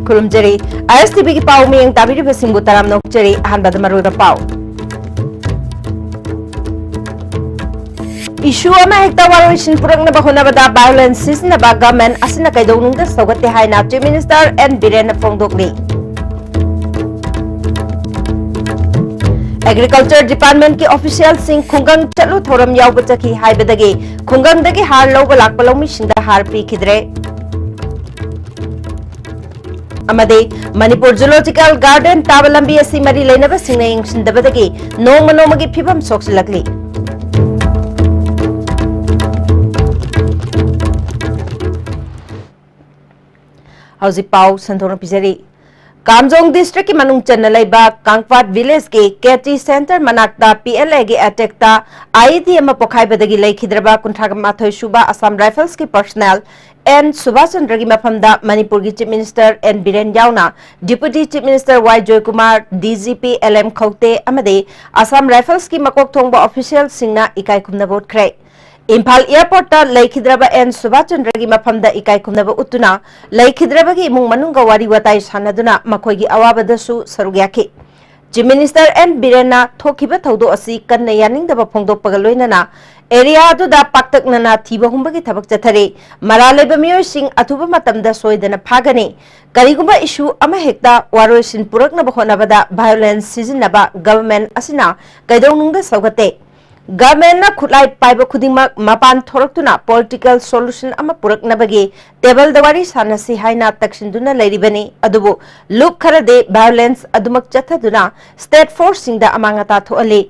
खुरुमजरी ISTV की पाव में ताबीरी बसिंगु तराम नोकचरी अहनबद मरुइबा पाव issue अमा हेक्ता वारोइसिन पुरंगनबा होनबदा वायलेंस सिजनबा गवर्नमेंट असिना कैदौनुंगदा सौगते हाइना चीफ मिनिस्टर एन बिरेन फोंदोकली एग्रीकल्चर डिपार्टमेंट के ऑफिशियल सिंह खुंगंग चलु थोरम यावब चखी हाइबदगी खुंगंगदगी हार लौब लाकपा लौमिसिंदा हार पीखिद्रे अमदे मणिपुर जूलॉजिकल गार्डन ताब लंबी असि मरी लेनबा सिंगना यंगसिंदबदगी नोंग मनोमगी फिबम सोक्सिलकली हौजी पाव संतोन पिजरी कामजोंग डिस्ट्रिक्ट की मनुंग चन्न लेबा कांगपाट विलेज के केटी सेंटर मनाक्ता पीएलए के अटैकता आईडी एम पोखाइबदगी लेखिद्रबा कुंठाग माथोय सुबा असम राइफल्स की पर्सनल एन सुभाष चंद्र की मफमदा मणिपुर की चीफ मिनिस्टर एन बिरेन यावना deputy chief minister Y Jaykumar DGP LM Khaute अमदे असम राइफल्स की मकोक थोंगबा ऑफिशियल सिंगना इकाई खुमना बोटख्रे इम्फाल एयरपोर्ट लेखिद्रबा एन सुभाष चंद्र की मफमदा इकाई खुमनब उतुना लेखिद्रबगी इमुंग मनुंगा वारी वताई सानदुना मखोयगी अवाबदसु सरुग याखि चीफ मिनिस्टर एन बिरेना थोखिबा थौदो असि कन्ना यानिंगदबा फोंदोकपगा लोइनना एरिया अदुदा पाक्तकनना थीबा हुंबगी थबक चथरे मरा लेबा मियोयसिंग अथुबा मतमदा सोयदना फागनी करिगुबा इशू अमा हेक्ता वारोइसिन पुरकनबा होनबदा वायलेंस सिजनबा गवर्नमेंट असिना कैदौनुंगदा सौगते गवर्नमेंट खुलाई पाइब खुदिंगमक मपान थोरक्तुना पॉलिटिकल सॉल्यूशन अमा पुरकनबगी टेबल दवारी सानसी हाइना तक्सिंदुना लेरिबनी अदुबु लुक खरदे वायलेंस अदुमक चथदुना स्टेट फोर्स सिंगदा अमांगता थोअली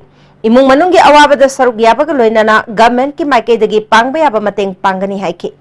इमुंग मनुंगी अवाबदा सरुक याबगा लोइनना गवर्नमेंट की माइकेदगी पांगबा याबा मतेंग पांगनी हाइखि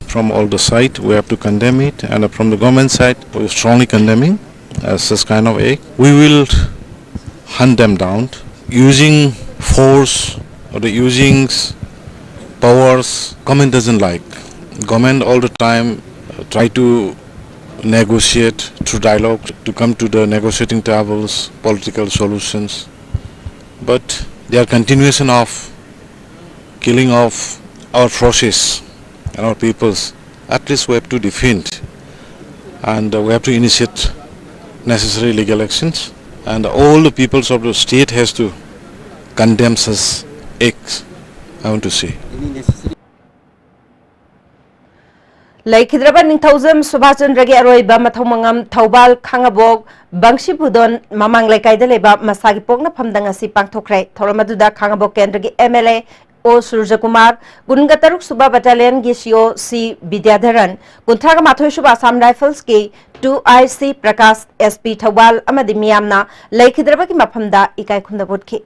From all the side, we have to condemn it, and from the government side, we are strongly condemning this kind of act. We will hunt them down using force or the using powers. Government doesn't like. Government all the time try to negotiate through dialogue to come to the negotiating tables, political solutions. But they are continuation of killing of our forces and our peoples. At least we have to defend, and we have to initiate necessary legal actions, and all the peoples of the state has to condemn such acts, I want to say. लेखिद्रबा निंथौजम Subhash Chandra की अरोइबा मथौमंगम थौबाल खांगाबोग बंशीपुदोन ममांग लेकाइदा लेबा मसागी पोगना फमदंग असि पांगथोखरे थौरमदुदा खांगाबोग केंद्र की MLA ओ सूर्य कुमार गुनगा तरुक सुबा battalion की CO C Vidyadharan कुंथागा माथोय सुबा Assam rifles के 2IC प्रकाश SP Thoubal अमदि मियामना लेखिद्रबा की मफमदा इकाई खुंदबोदखि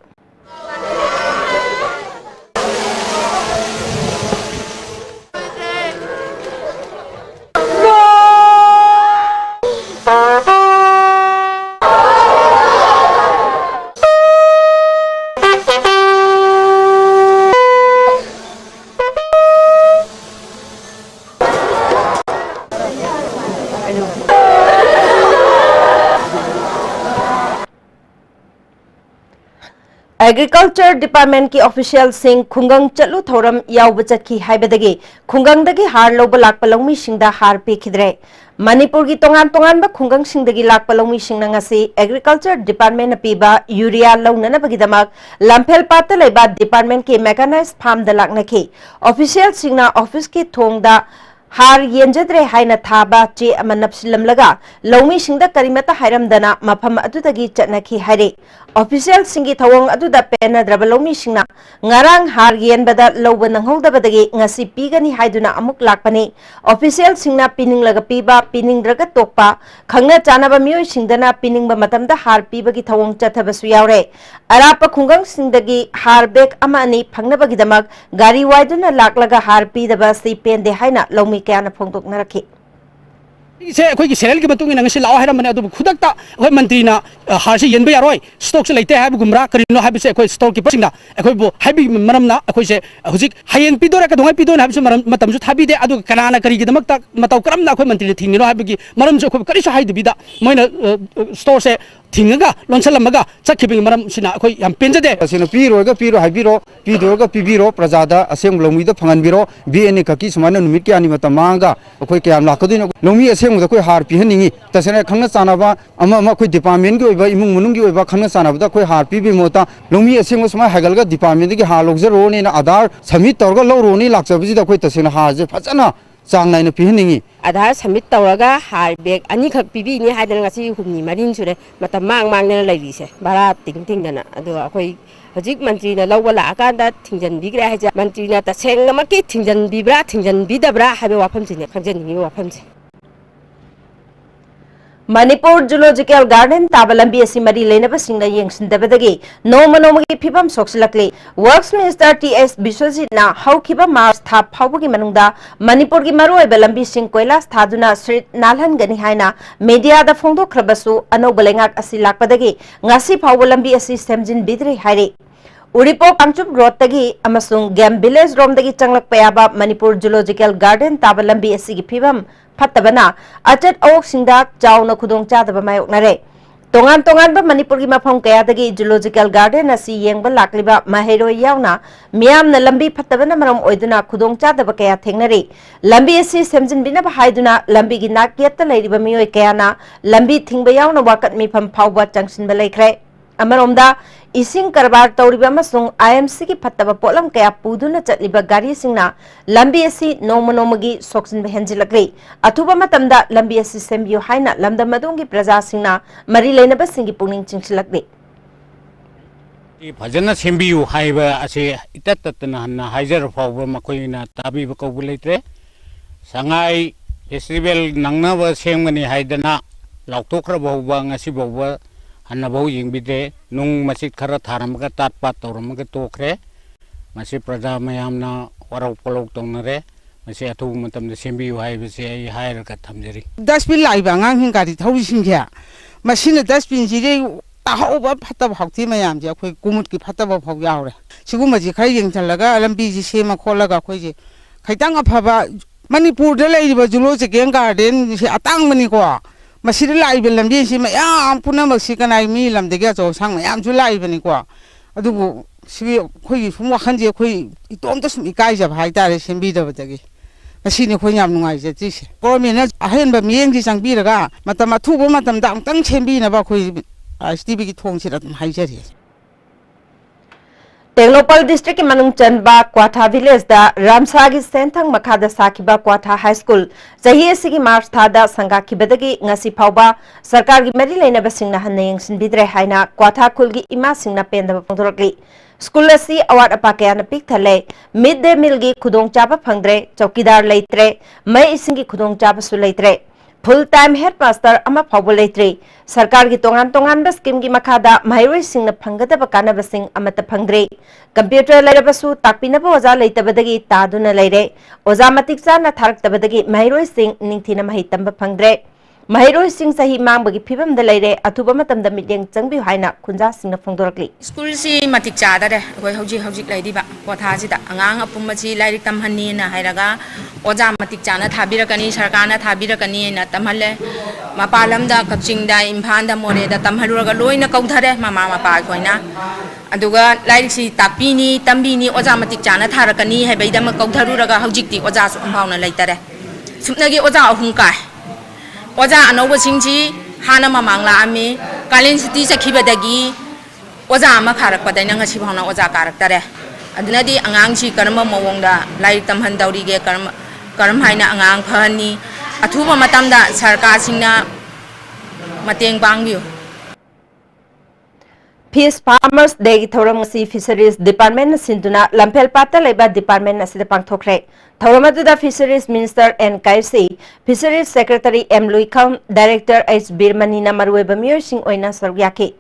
Agriculture Department की ऑफिशियल सिंह खुंगंग चलु थौरम याव चटकी हाइबदगी खुंगंग दगी हार लोब लाकप लौमी सिंगदा हार पेखिद्रे मणिपुर की तोंगान तोंगान बा खुंगंग सिंगदगी लाकप लौमी सिंगना ngasi Agriculture Department पीबा यूरिया लौननबगीदमक लंफेल पात लेबा डिपार्टमेंट के मैकेनाइज्ड फार्म द लाकनखी ऑफिशियल सिंगना ऑफिस की थोंगदा हार येंजद्रे हाइना थाबा चे अमा नपसिलमलगा लौमी सिंगदा करिमता हाइरमदना मफम अदुदगी चटनखी हाइरे ऑफिशियल सिंगी थवंग अदुदा पेनद्रब लौमी सिंगना ngarang har yenbada lौब नंगहौदबदगी ngasi pigani haiduna amuk lakpani official सिंगना पिनिंगलगा पीबा पिनिंगद्रगा तोकपा खंगना चानबा मियोय सिंगदना पिनिंगबा मतमदा हार पीबगी थवंग चथबसु यावरे अराप खुंगंग सिंगदगी हार बेग अमा अनि फंगनबगीदमक गारी वाइदुना लाकलगा हार पीदबा सि पेंदे हाइना लौमी कयाना फोंदोकनरखी से अखोई सेरल की मतुंग नंगसी लाव हैरमने अदु खुदकता अखोई मंत्रीना हारसे येनबे यारोय स्टॉक से लेते हाब गुमरा करिनो हाबिसे अखोई स्टॉक की पसिंगना अखोई बो हाबि मरमना अखोई से हुजिक हायेन पिदोरा का दोंगाई पिदोन हाबिसे मरम मतमसु थाबिदे अदु कनाना करी की दमक मतौ करमना अखोई मंत्री थिंगिनो हाबिगी मरमसु अखोई करिसु हाइदबिदा मोइना स्टोर से थिंगगा लोनसलमगा चखिबिंग मरम सिना अखोई याम पेंजदे असिनो पीरोगा पीरो हाइबिरो पीदोगा पीबिरो प्रजादा असेंग लोमीदा फंगनबिरो बीएनए ककी सुमाना नुमित के आनी मतमांगा अखोई क्याम लाकदिनो लोमी असेंग मुदा कोई हार पीहनिंगी तसने खंगना चानाबा अमा अमा कोई डिपार्टमेंट की ओइबा इमुंग मनुंग की ओइबा खंगना चानाबदा कोई हार पीबि मोता लोमी असेंग सुमा हागलगा डिपार्टमेंट की हार लोगजरोने ना आधार समिट तौरगा लौरोनी लाक्चबजिदा कोई तसने हार जे फजना चांग नाइन पीहनिंगी आधार समिट तौरगा हार bag अनिखक पीबीनी हाइदन ngasi humni marin sure mata mang mang na lairi bara ting ting dana ado akoi hojik mantri na lawwa la aka da thingjan bigre haja mantri na ta seng ma ki thingjan bidabra habe wafam sine khangjan ni wafam se Manipur zoological garden ताबा लंबी असी मरी लेनब सिंगना येंगसिनदबदगी नोम नोमगी फिबम सोक्सलकली वर्क्स मिनिस्टर टीएस बिश्वजीतना हौखिबा मार्च था फावबगी मनुंगदा मणिपुर की मरुओइबा लंबी सिंग कोइलास थादुना स्ट्रीट नालहनगनी हाइना मीडिया दा फोंदोखरबसु अनौब लेंगाक असी लाकपदगी ngasi फावब लंबी असी सेमजिन बिद्रे हाइरे उड़ीपो कांगचुप रोड तगी अमसुंग गेम विलेज रोम तगी चंगलक पयाबा मणिपुर जूलॉजिकल गार्डन ताबा लंबी असी की फिबम फत्तबना अचट औक सिंगदा चाउना खुदोंग चादबा मायोकनरे तोंगान तोंगान बा मणिपुर की मफम कयादगी जूलॉजिकल गार्डन असी येंगबा लाकलिबा माहेरो यावना मियामना लंबी फत्तबना मरम ओइदुना खुदोंग चादबा कया थेंगनरे लंबी असी सेमजिन बिना हाइदुना लंबी की नाकेत लैरिबा मियोय कयाना लंबी थिंगबा यावना वाकत मिफम फावबा चंगसिनबा लैख्रे अमरोमदा इसिंग करबार तौरिबा अमसुंग आईएमसी की फत्तबा पोलम कया पुदुना चटलिबा गाड़ी सिंगना लंबी असी नोम नोमगी सोक्सिनबा हेंजिलक्री अथुबा मतमदा लंबी असी सेमबियो हाइना लमदम मदुंगी प्रजा सिंगना मरी लेनबा सिंगी पुनिंग चिंगसिलक्री फजना सेमबियो हाइबा असे इतत ततना हन्ना हाइजर फावबा मकोइना ताबिबा कौबु लेत्रे संगाई फेस्टिवल नंगनाबा सेमगनी हाइदना लाउथोखरा बहुबा ngasi बहुबा हन्नबौ यिंबिदे नुंग मसिद खरा थारमगा ताटपात तौरमगा तोखरे मसि प्रजा मयामना वरौ पलौ तौनरे मसि अथु मतमदे सेमबियु हाइबसे आई हायरगा थमजरी डस्टबिन लाइबा अंगांग हिं गाड़ी थौसिंग्या मसिन डस्टबिन जिरे ताहौबा फत्तब हौथि मयाम जे अखोय कुमुट की फत्तब फौ यावरे सिगुमजि खै यंगथलगा लंबी जि सेमा खोलगा अखोय जे खैतांग अफबा मणिपुर दे लैरिबा जूलॉजिकल गार्डन से अतांग मनि को मसिद लाइबे लंबी से मयाम पुनमक सिकनाय मी लमदेगे चौ सांग मयाम जु लाइबनि को अदुबु सिबि खोई सुम वखनजे खोई इतोम त सुम इकाय जब हाइतारे सेमबिदबदगी मसिनि खोई याम नुंगाइ जे तिसे गवर्नमेंट अहेनबा मियेंग जि चांगबिरगा मतम अथुबो मतम दा अंतंग सेमबिनबा खोई एसटीबी की थोंग सिदा तुम हाइजरी टेक्नोपल डिस्ट्रिक्ट की मनुंग चनबा क्वाथा विलेज दा रामसागी सेंथंग मखादा साखिबा क्वाथा हाई स्कूल चही असिगी मार्च थादा संगाखिबदगी ngasi फावबा सरकार की मरी लेनबा सिंगना हन्ना यंगसिनबिद्रे हाइना क्वाथा खुलगी इमा सिंगना पेंदबा फोंदोरकली स्कूल असी अवार्ड अपा कयाना पिक थले मिड डे मील की खुदोंग चाबा फंगद्रे चौकीदार लेत्रे मई इसिंगी खुदोंग चाबसु लेत्रे फुल टाइम हेड मास्टर अमा फावब लेत्रे सरकार की तोंगान तोंगान स्कीम की मखादा महरोई सिंगना फंगदबा कानबा सिंग अमत फंगद्रे कंप्यूटर लेरबसु ताकपिनबा ओजा लेतबदगी तादुना लेरे ओजा मतिक चाना थारक्तबदगी महरोई सिंग निंगथिना महि तंबा फंगद्रे Mahiroi sing sahi mang bagi phibam da leire athuba matam da mityeng changbi haina khunja singna phongdorakli. School si matik chada de koi hojik lai diba kotha si da angang apum chi lai tam hanni na hairaga oja matik chana thabirakani sarkana thabirakani na tamhalle mapalam da kapching da imphal da more da tamhaluraga loina kauthare mama mapa koina aduga lai si tapini tambini oja matik chana tharakani haibai da ma kautharuraga hojik ti oja su ambauna laitare supnagi oja ahum kai oja anoba singji hana mamangla ami kalin city sakhibadagi oja ama kharak padai nang si bhawna oja karak tare aduna di angang si karma mawongda lai tamhan dauri ge karam haina angang phani athuba matamda sarkar singna mateng pangbiu. Peace Farmers Day thoram si Fisheries Department sinduna lampel pata leba department asida pangthokre. Thoramadu Fisheries Minister NKC Fisheries Secretary M Luikam Director H Birmani na marueba miyor sing oina saryake.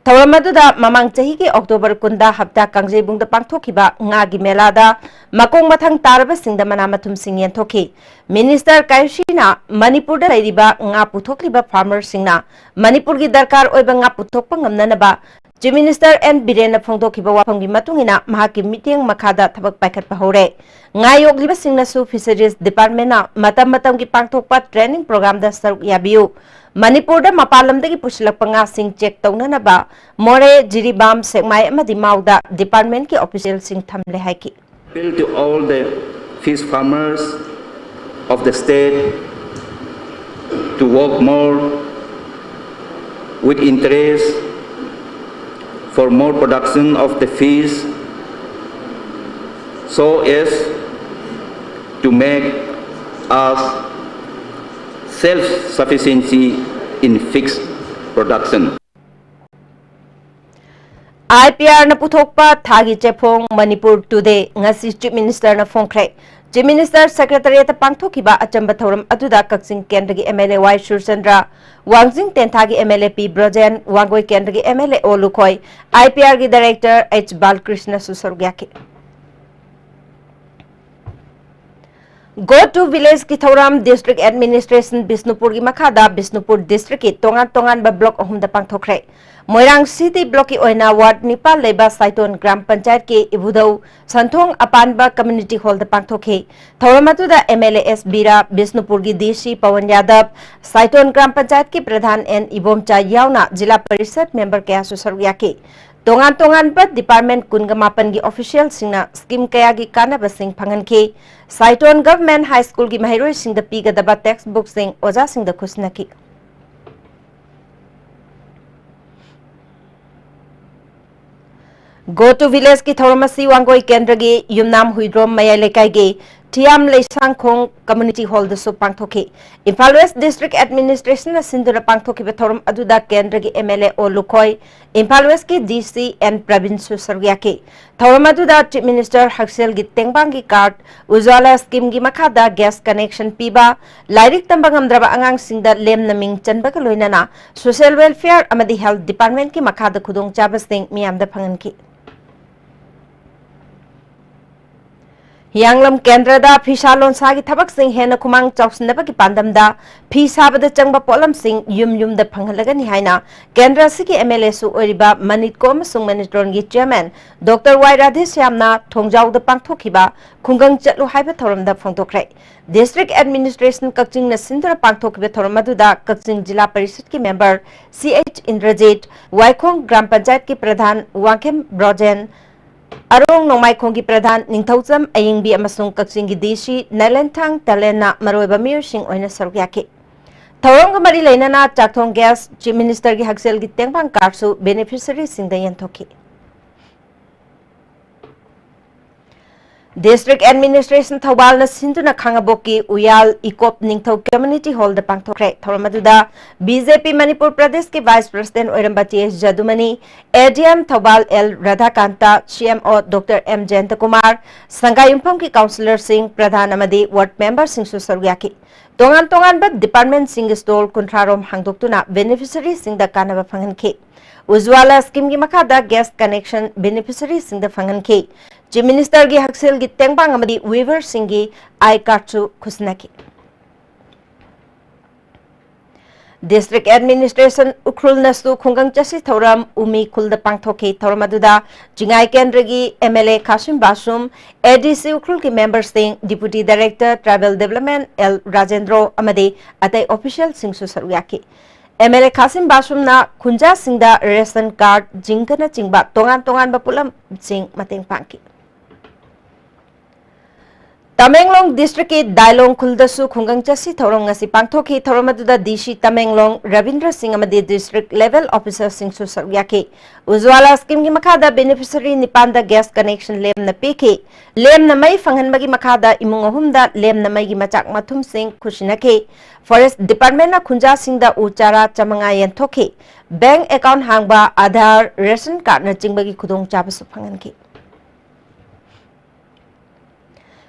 Thoramadu mamang chahi ki October kunda hapta kangjay bungda pangthokiba nga gi melada makong mathang taraba singda manamathum sing yenthoki. Minister Kaisi na Manipur da lairiba nga puthokliba farmers singna Manipur gi darkar oiba nga puthokpa ngamnanaba Chief Minister N Birena phongdokhiba wafamgi matungina mahaki meeting makhada thabak paikhatpa hore. Ngayokliba singnasu Fisheries Department na matam gi pangthokpa training program da saruk yabiu. Manipur da mapalamdagi pusilakpa nga sing check taunanaba more jiribam sekmai amadi mauda department ki official sing thamle haiki. Appeal to all the fish farmers of the state to work more with interest for more production of the fish so as to make us self-sufficiency in fish production. IPR na puthokpa thagi chepong Manipur today ngasi Chief Minister na phongkre. Chief Minister Secretariat pangthokiba achamba thoram aduda Kaksing Kendra gi MLA Y Shurchandra Wangjing Tenthagi MLA P Brojen Wangoi Kendra gi MLA Olukoi IPR gi Director H Balkrishna Susorgyaki. Go to village ki thoram district administration Bisnupur gi makhada Bisnupur district ki tongan ba block ahum da pangthokre. Moirang City block ki oina ward Nipal leba Saiton Gram Panchayat ki ibudau Santhong Apanba community hall da pangthokhe. Thoramatu da MLAS Bira Bisnupur gi DC Pawan Yadav Saiton Gram Panchayat ki Pradhan N Ibomcha yauna Jila Parishad member kaya susaryaki. Tongan ba department kungamapan gi official singna scheme kaya gi kanaba sing phanganki. Saiton Government High School gi mahiroi sing da piga daba textbook sing oja sing da khusnaki. Go to village ki Thoramasi Wangoi Kendra gi Yumnam Huidrom Maya Lekai gi Tiam Leisang Khong Community Hall da so pangthoki. Imphal West District Administration na sindura pangthoki ba thoram aduda Kendra gi MLA Olukoi Imphal West ki DC and Pravin Susaryaki. Thoram aduda Chief Minister Haksel gi Tengbang gi card Ujwala scheme gi makhada gas connection piba lairik tambang amdraba angang singda lem naming chanba ka loinana social welfare amadi health department ki makhada khudong chaba sing miyamda phanganki. Yanglam Kendra da Fishalon Sagi Tabak Sing Hena Kumang Chops Never Pandamda, Pisabada Changba Polam Sing Yum the Pangalagani Haina, Kendra Siki MLA Su Oriba, Manitkom Sung Manitrongi Chairman, Dr. Y Radhishyamna, Tongjau the Pangtokiba, Kungang Chatlu Hyperthorum the Fontokre. District Administration Kakching Nasindra Pangtokiba Thoramaduda, Kakching Jila Parishadki member, CH Indrajit, Waikong Gram Panchayat ki Pradhan, Wankem Brojen, Arong Nomai Kongi Pradhan Ningthaucham Ayingbi amasung Kakching gi Dishi Nalentang Talena Maroiba Mir Sing oina sarukyaki. Thorong mari leinana Chakthong Gas Chief Minister gi Haksel gi Tengbang Karsu beneficiary sing da yenthoki. District Administration Thawal na Sinduna Khangaboki Uyal Ikop Ningthau Community Hall da pangthokre. Thoramaduda BJP Manipur Pradesh ke Vice President Oiramba TS Jadumani, ADM Thawal L Radhakanta, CMO Dr. M Jayanta Kumar, Sangayumpam ki Councillor Singh Pradhan amadi Ward Member Singh Susaryaki. Tongan ba Department Singh Stol Kuntrarom Hangdoktuna Beneficiary Singh da kanaba phanganki. Ujwala scheme gi makhada gas connection beneficiary sing da phanganki. Chief Minister gi Haksel gi Tengbang amadi Weaver Singh gi I card chu khusnaki. District Administration Ukrul Nasu Kungang Chasi Thoram Umi Kulda Pangthoki Thoramaduda Jingai Kendragi MLA Kashim Basum ADC Ukrul ki members sing Deputy Director Travel Development L Rajendro Amade Atay official Singsu Saruyaki MLA Kashim Basum na Kunja Singda ration card Jinkana Chingba Tongan Bapulam Sing Mating Pangki Tamenglong District ki Dailong Kuldasu Kungang Chasi Thorong ngasi pangthoki Thoramaduda DC Tamenglong Ravindra Singh amadi District Level Officer Singsu Saryaki Ujwala scheme ki makada beneficiary nipanda gas connection lem na piki lem na mai fanghanbagi makada imung ahumda lem na mai gi machak mathum sing khusinake Forest Department na Khunja Singda uchara chamanga yenthoki bank account hangba Aadhaar ration card na chingbagi khudong chabasu phanganki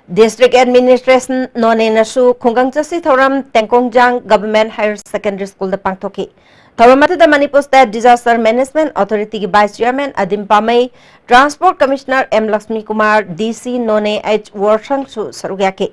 District Administration None Nasu Kungang Chasi Thoram Tengkongjang Government Higher Secondary School the Pangthoki Thoramatu the Manipur State Disaster Management Authority ki Vice Chairman Adim Pamay Transport Commissioner M Lakshmi Kumar DC None H Warshang Su Sarugyaki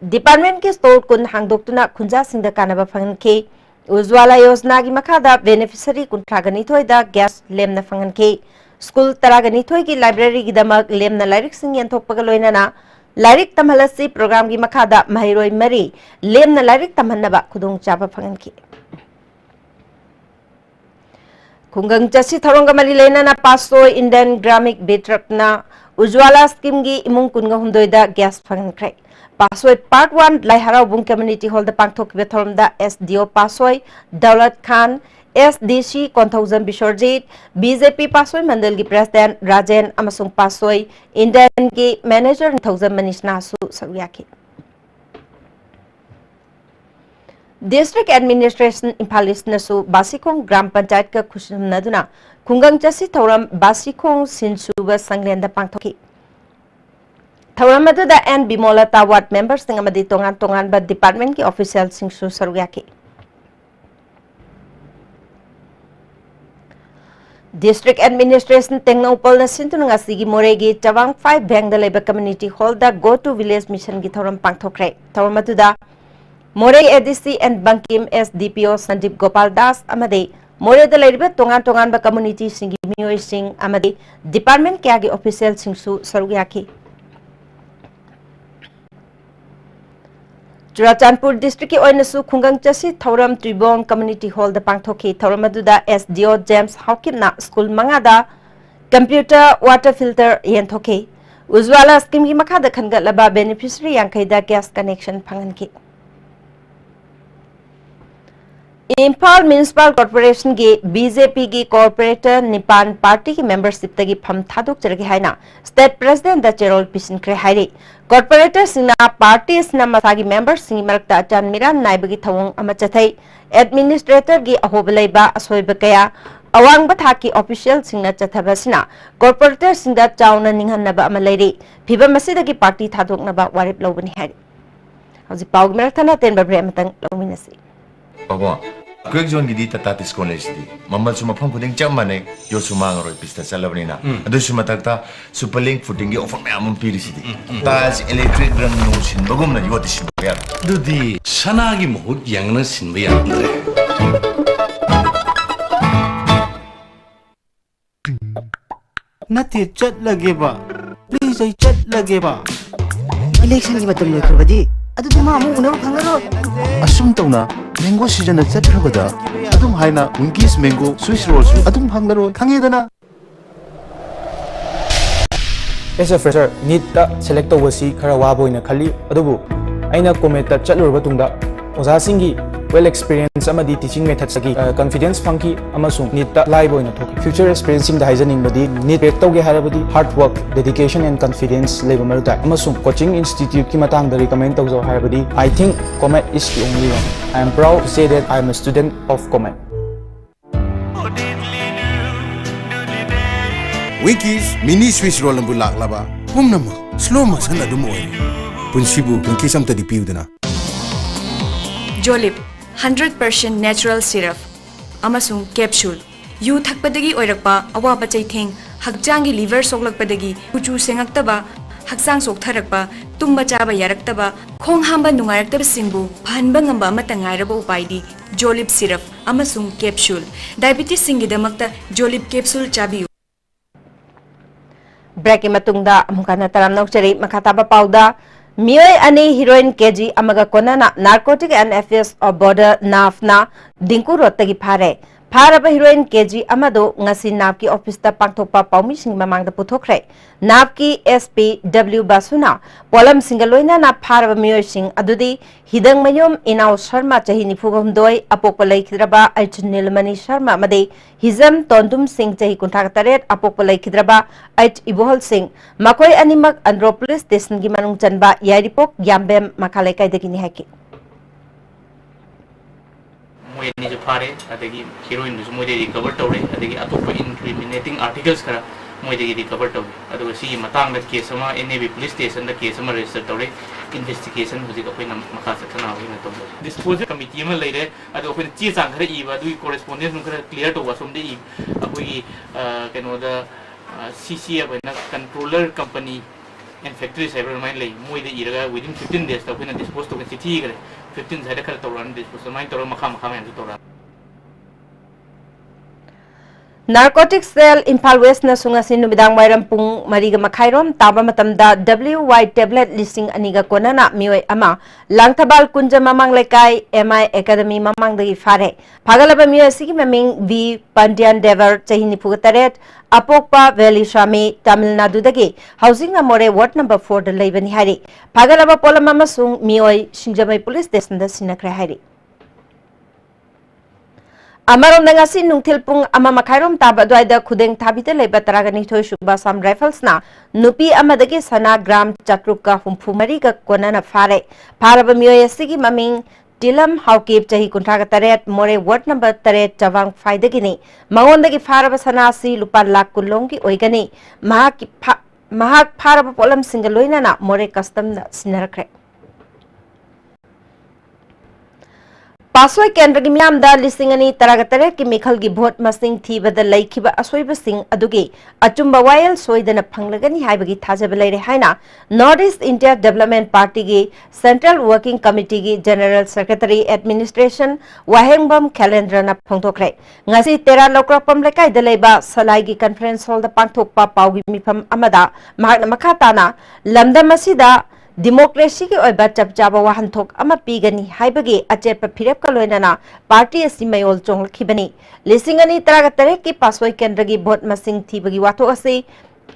Department ki store kun hangdoktuna Khunja Singda kanaba phanganki Ujwala Yojana ki makada beneficiary kun thagani thoida gas lem na phanganki School taragani thoi ki library ki damak lem na lyric sing yanthokpaga loinana Lyric Tamhalasi program ki makada Mahiroi Mari lem na lyric tamhanaba khudong chaba phanganki Kungang Chasi Thoronga Mari lena na Pasoi Indian Gramic Betrak na Ujwala scheme gi imung kunga hundoida gas phangankrai Pasoi Part 1 Laiharau Bung Community Hall the Pangthok Bethormda SDO Pasoi Daulat Khan SDC Konthauzan Bishorjit BJP Pasoi Mandal ki President Rajen Amasung Pasoi Indian ki Manager Thousand Manish Nasu Saryaki District Administration Imphalis Nasu Basikong Gram Panchayat ka Khushim Naduna Kungang Chasi Thoram Basikong Sinsuba Sanglenda Pangthoki Thoram Aduda and Bimolata Ward members Ningamadi Tongan ba Department ki official Singsu Saryaki District Administration Tengna Upal na Sintu nga Sigi Moregi Tawang 5 Bang da Labor Community Hall da Go to Village Mission gi Thoram Pangthokre Thoram Atuda Moregi ADC and Bankim SDPO Sandeep Gopal Das amade More da Labor Tongan ba community singi Miyoi Singh amade Department kya gi official Singsu Sarugyaki Churachandpur District ki oinasu Khungang Chasi Thoram Tribong Community Hall the Pangthoki Thoram aduda SDO James Hawkin na school mangada computer water filter yenthoki Ujwala scheme ki makada khangatlaba beneficiary yangkhaida gas connection phanganki Impal Municipal Corporation ki BJP ki corporator Nipan party ki membership tagi pham thadok chargi haina State President da Cherol Pisin kre hairi Corporator singna party sina masagi members singi marakta achan miran naibagi thawong amachathai administrator gi ahobalaiba asoiba kaya awang bathaki official singna chathabasina corporator singda chauna ninghannaba amalairi phiba masidagi party thadoknaba warip lobani hari hauji pawg merathana ten babre amatang lominasi Ogo, quick zone gidi Tatis College di. Mamal suma pang kuding chamane yo sumang roy pista salabni na. Ado suma tagta superlink footing gi offer me amon piri sidi. Tas electric rang no sin bagum na yo tisin ya. Dudi sanagi mohut yang na sin ba andre. Nati chat lagi ba? Please ay chat lagi ba? Election gi matam loy kharbadi. Adu tuma amu unaw phangaro. Asum tawna mango season at chatrabada adum haina Winkies mango Swiss rolls adum hanglaro khangedana As a fresher need ta select to wasi khara wabo ina khali adubu aina kometa chatlurba tungda oza singi well experience amadi teaching method sagi confidence funky amasung need ta live oina thoki future experiencing the hygienic body need break toge harabadi hard work dedication and confidence labor maruta amasung coaching institute ki matang da recommend tawjo harabadi I think Comet is the only one. I am proud to say that I am a student of Comet. Winkies mini Swiss roll ambu laklaba pumnama slow motion adum oy punsibu Winkies amta dipiudana Jolip 100% natural syrup amasung capsule yu thakpadagi oirakpa awaba chaitheng hakjangi liver soklakpadagi kuchu sengaktaba Haksang soktarakpa, tumba chaba yaraktaba, khong hamba nungaraktab singbu, phanba ngamba amata ngairaba upaidi, Jolib syrup amasung capsule. Diabetes singidamakta Jolib capsule chabiyu. Break matungda amukana taram nokchari makataba pauda Mioy ani heroin kg amaga konana narcotic and affairs of border nafna dinku rotagi phare Pharaba heroin kg amado ngasi napki office ta pangthokpa paumi sing mamangda puthokre napki SP W Basuna polam singaloina na pharaba mioy sing adudi hidang mayom inaw Sharma chahi nifugomdoi apokpa laikhidraba Nilmani Sharma made hizam tondum sing chahi kuntagataret apokpa laikhidraba Ibohol Singh makoi animak Andhra Police Station gi manung chanba yairipok yambem makalai kaidagini haki मोय नि जो फारे अदगी heroin जो मोय दे recover तौरे अदगी अतोप इनक्रिमिनेटिंग आर्टिकल्स खरा मोय दे रिकवर तौरे अदो सी मतांग द केस अमा एनएबी पुलिस स्टेशन द केस अमा रजिस्टर तौरे इन्वेस्टिगेशन हुजि अखोय नम मखा सखना होइना तौरे डिस्पोजल कमिटी अमा लेरे अदो अखोय ची चांग खरा इबा दुई कोरेस्पोंडेंस नु खरा क्लियर तौवा सोमदे इ अखोय केनो द सीसी अबना कंट्रोलर कंपनी एंड फैक्ट्री साइबर माइन ले मोय दे इरगा विदिन 15 डेज तौरे डिस्पोज तो चिठी करे 15 साइड खरा तौरान डिस्पोज माइन तौरा मखा मखा में तौरा Narcotics Cell Impal West na sungasi numidang mayram pung mariga makhairom taba matamda WY tablet listing aniga konana mioi ama langtabal kunja mamang lekai MI Academy mamang dagi fare pagalaba mioi sigi maming V Pandian Dever chahini pugataret Apokpa Valley Shami Tamil Nadu dagi housing amore ward number 4 da leibani hari pagalaba polam amasung mioi Singjamai police station da sinakra hari Amarom ngasi nungthil pung ama makhairom taba dwaida khudeng thabite leiba taragani thoi suba sam rifles na nupi amadagi sana gram chatrukka humphumari ga konana fare pharaba mioy asigi maming Tilam Haukip chahi kuntraga taret more ward number taret chawang faidagini mangondagi pharaba sana si lupa lakh kulongi oigani mahak pharaba polam singaloina na more custom na sinarakre Pasoi Kendra gi miam da lisingani taragatare ki mikhal gi vote masing thiba da laikhiba asoiba sing adugi achumba wail soidana phanglagani haibagi thajaba leire haina Northeast India Development Party gi Central Working Committee gi General Secretary Administration Wahengbam Calendar na phongthokre ngasi 13 lokrakpam lekai da leiba salai gi conference hall da pangthokpa pawgi mifam amada mahakna makhatana lamdam asida Democracy ki oiba chapchaba wahanthok ama pigani haibagi achepa phirep ka loinana party asi mayol chonglkhibani lisingani taragatare ki pasoi kendragi vote masing thibagi watho ase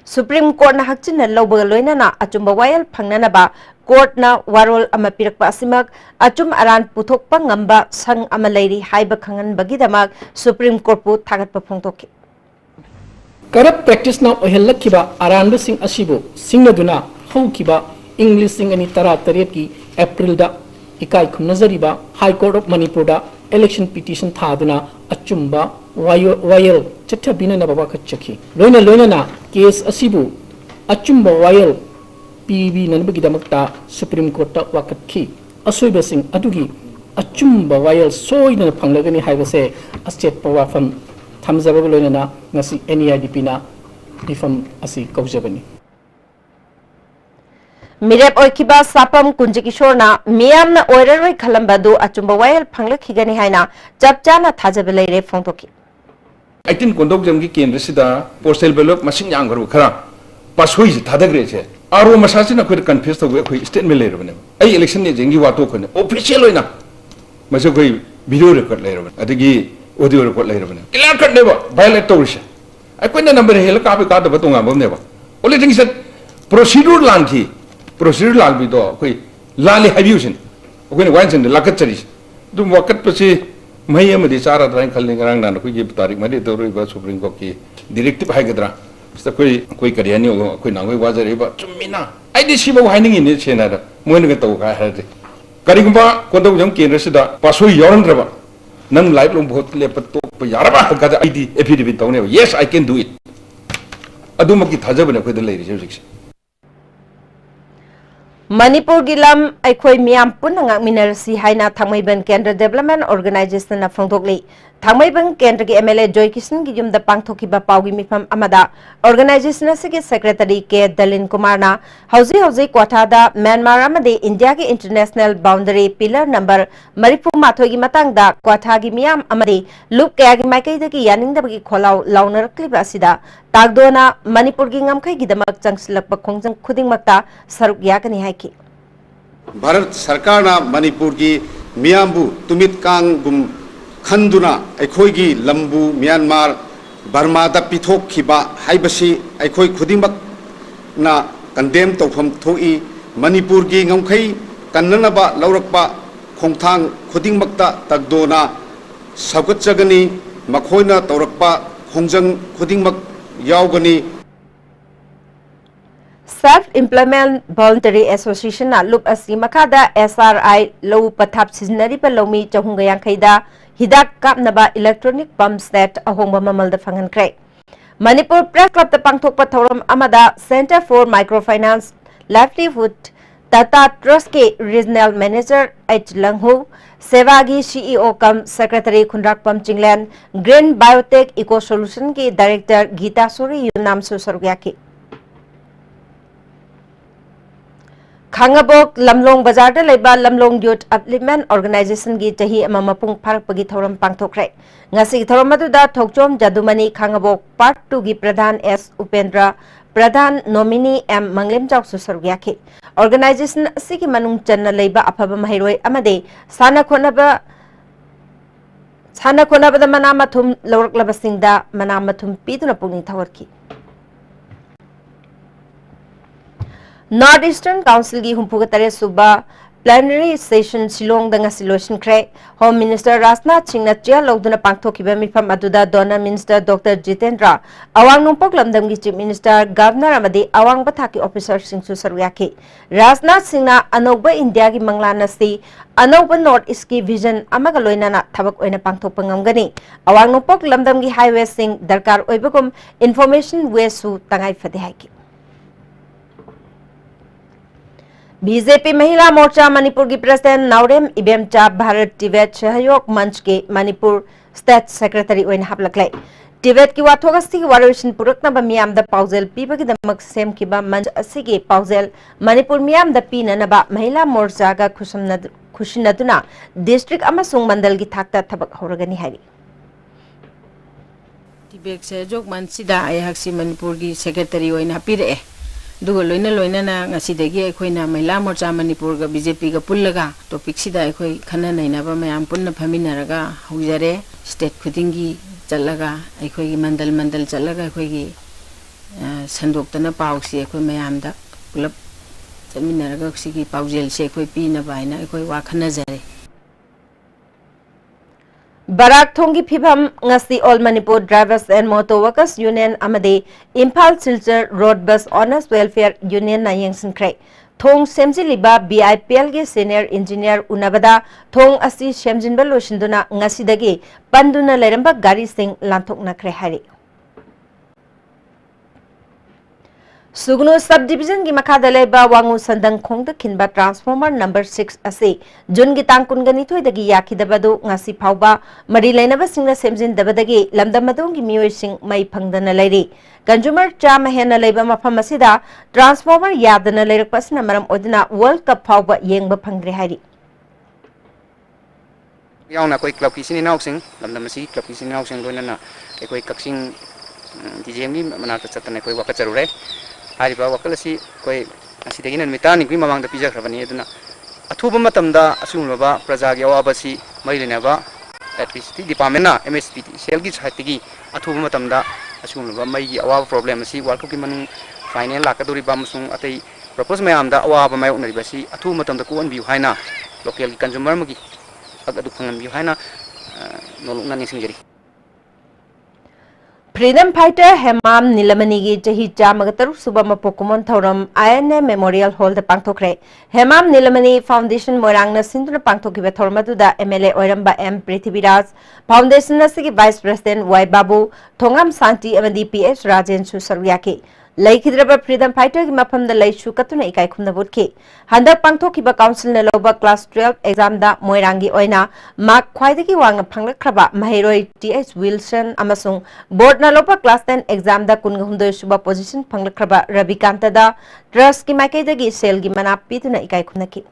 Supreme Court na hakchin na lawba loinana achumba wayal phangnana ba court na warol ama pirakpa asimak achum aran puthokpa ngamba sang ama leiri haiba khangan bagi damak Supreme Court pu thagatpa phongtokki Corrupt practice na ohellakhiba aranba sing asibu singnaduna haukiba English sing ani tara taret ki April da ikai khumnazariba High Court of Manipur da election petition thaduna achumba wayel chathabina na baba khachaki loina na case asibu achumba wayel PB nanbagi damakta Supreme Court ta wakatki asoiba sing adugi achumba wayel soina phanglagani haibase astet pawafam thamjaba loina na ngasi NEIDP na difam asi kaujabani Mirep oikiba sapam kunjikishorna miyamna oiraroi khalambadu achumba wayal phanglakhigani haina chapchana thajaba leire phongthoki 18 kondok jamgi kendra sida postal ballot machine yang garu khara pasoi ji thadagre che aro masasi na khoi confess to khoi statement leire bane ai election ne jengi wato khone official oina maso khoi video record leire bane adigi audio record leire bane clear cut ne ba violate tawrisha ai koina number hel ka ba ka da batonga bam ne ba only thing is procedure lanthi procedure लाल भी तो कोई लाले हाइब्यूशन कोई ने wine send लाकत चरीस तुम वक्त पसी मई में दिचारा ड्राइंग खलने करांग ना कोई ये तारीख में दे तो रोई बात सुप्रीम कोर्ट की डायरेक्टिव है किधरा इस कोई करियानी होगा कोई नांगोई वाज़ रही बात चुम्मीना आई दिशी बाव हाइनिंग इन्हें चेना रा मोहन के तो का है रे करिंगबा कोंदो जम केंद्र से दा पासो योरन रबा नंग लाइफ लोग बहुत ले पत्तो यारबा का आईडी एफिडेविट तो ने yes I can do it अदुमकी थाजबने कोई दले रे जिक्स Manipur gilam aikhoi miam punna ngak minersi haina thangmaiban Kendra Development Organization na phongthokli Thangmaibang Kendra ki MLA Joy Kishan ki yumda pangthokiba paugi mifam amada organization asigi secretary ke Dalin Kumar na hauzi Kwathada Myanmar amade India ki international boundary pillar number Maripu Mathogi matangda Kwathagi miyam amade loop kayagi maikai dagi yaningdabagi kholau launarakliba asida tagdona Manipur gi ngamkai gidamak changsilakpa khongjang khudingmakta saruk yakani haiki Bharat Sarkar na Manipur gi miyambu tumit kang gum Khanduna Aikoigi Lambu Myanmar Burma da Pithok Kiba Haibasi Aikoi Kudimak na condemn Tofam Toi Manipur gi Ngamkai Kananaba Laurakpa Kongtang Kudingmakta Tagdona Sagat Jagani Makoina Taurakpa Kongjang Kudingmak Yaugani Self-Employment Voluntary Association na loop asi makada SRI low pathap siznari pa lomi chahungayang kaida hidak kapnaba electronic pump set ahongba mamalda fangankre. Manipur Press Club ta pangthokpa thoram amada Center for Microfinance Livelihood Tata Trust ke Regional Manager H. Langhu, Sevagi CEO kam Secretary Khundrak Pam Chingland, Green Biotech Eco Solution ke Director Geeta Suri Yunam Susaryaki. Khangabok Lamlong Bazar da leba Lamlong Youth Upliftment Organization gi tahi ama mapung pharakpagi thoram pangthokre ngasi thoram aduda thokchom jadumani Khangabok Part 2 gi Pradhan S Upendra Pradhan Nominee M Manglem Chau Susaryaki organization asigi manung channa leba afaba mahiroi amade sana khonaba da manamathum lawraklabasingda manamathum piduna pungni thawarki North Eastern Council gi humpugatare suba plenary session Shillong danga solution kre Home Minister Rajnath Singh na chair logduna pangthokiba mifam aduda Donor Minister Dr. Jitendra awang nongpok lamdam gi Chief Minister Governor amadi awang bathaki officer sing su saruyaki Rajnath Singh na anogba India gi manglana si anogba North East gi vision amaga loinana thabak oina pangthokpa ngamgani awang nongpok lamdam gi highway sing darkar oibagum information way su tangai phade haiki BJP महिला मोर्चा मणिपुर की president नाउरेम इबेमचा Bharat Tibet सहयोग मंच के Manipur state secretary ओइन हापलकले Tibet की वाथोगस्ती वारोशन पुरकनबा मियामदा पाउजेल पीबगीदमक सेमकिबा मंच असिगे पाउजेल मणिपुर मियामदा पीननबा महिला मोर्चा का खुशिनदुना डिस्ट्रिक्ट अमसुंग मंडल की थाकता थबक होरगनी हारी टिबेट सहयोग मंच सिदा आयहक्सी मणिपुर की सेक्रेटरी ओइन हापिरे दुगो लोइना ना ngasiदगी अखोइना महिला मोर्चा मणिपुर का बीजेपी का पुल्लगा टॉपिक सिदा अखोइ खना नैनाबा मयाम पुन्न फमिनरगा हुजरे स्टेट खुदिंगी चलगा अखोइगी मंडल चलगा अखोइगी संदोक्तना पाउसी अखोइ मयामदा पुलप चमिनरगा सिगी पाउजेल से अखोइ पीना बाइना अखोइ वाखना जरे Barak Thongi Phibam Ngasi All Manipur Drivers and Motor Workers Union Amade Impal Silchar Road Bus Owners Welfare Union na yengsin krai Thong Semji Liba BIPL ge Senior Engineer Unabada Thong Asi Shemjinba Loshinduna Ngasi dagi Panduna Leramba Gari Singh Lantok na krai hari Sugnu subdivision gi makada leba wangu sandang khongda khinba transformer number 6 ase jun gi tangkun gani thoi dagi yakhidabadu ngasi phauba mari lainaba singna semjin dabadagi lamdamadong gi mioi sing mai phangdana leiri consumer chama hena leba mafam asida transformer yadana leirak pasna maram odina world cup phauba yengba phangre hari yauna koi club ki sini nausing lamdamasi club ki sini nausing loina koi kaksing tjmi manata chatana koi waka charure हारिबा वकल असि कोइ असिदगी नमितानि गि ममांग the पिजखरबनि अदुना अथुब मतमदा असुंगबा प्रजा gi awabasi mailinaba electricity department na MSP sel gi saitigi अथुब मतमदा असुंगबा mai gi awab problem asi world cup ki manung final lakadori bamsung atai propose mayam da awaba mai unariba si अथुब मतमदा ko on bi haina local consumer magi agadu phangan bi haina nolongna nisingjari Freedom Fighter Hemam Nilamani gi jahi jamagatar subama pokumon thoram INA Memorial Hall da pangthokre Hemam Nilamani Foundation Morang na sinduna pangthokiba thormadu da MLA Oiramba M Prithviraj Foundation na sigi Vice President Y Babu Thongam Santi amadi PS Rajen Susaryaki Laikhidraba freedom fighter ki mafam da lai shu katuna ikai khumna butki. Handak pangthokiba council na loba class 12 exam da moirangi oina mark khwaidagi wangna phanglakhraba mahiroi TH Wilson amasung board na loba class 10 exam da kungahumdoi suba position phanglakhraba Ravikanta da trust ki maikaidagi sel gi mana pituna ikai khumna ki.